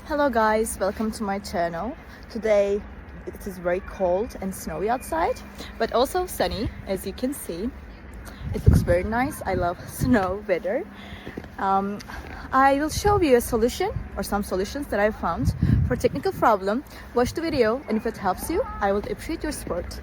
Hello guys, welcome to my channel. Today it is very cold and snowy outside, but also sunny, as you can see. It looks very nice. I love snow weather. I will show you a solution or some solutions that I found for technical problem. Watch the video, and if it helps you, I will appreciate your support.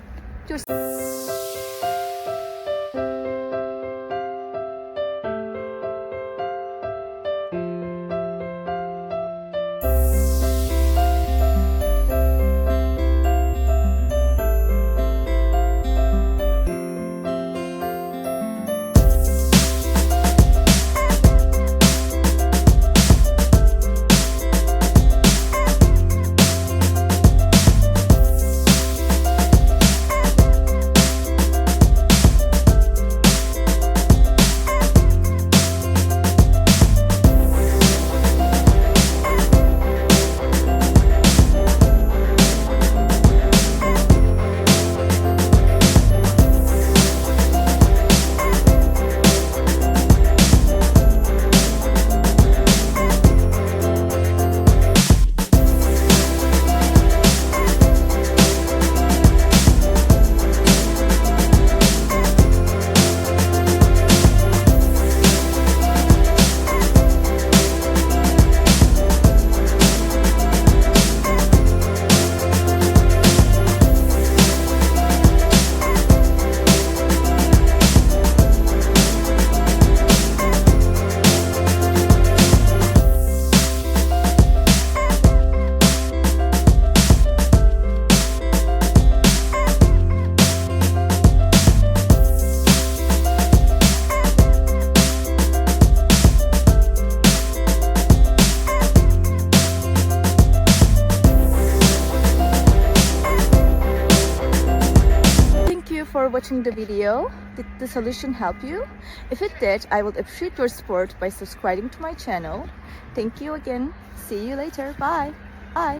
For watching the video. Did the solution help you? If it did, I would appreciate your support by subscribing to my channel. Thank you again. See you later. Bye.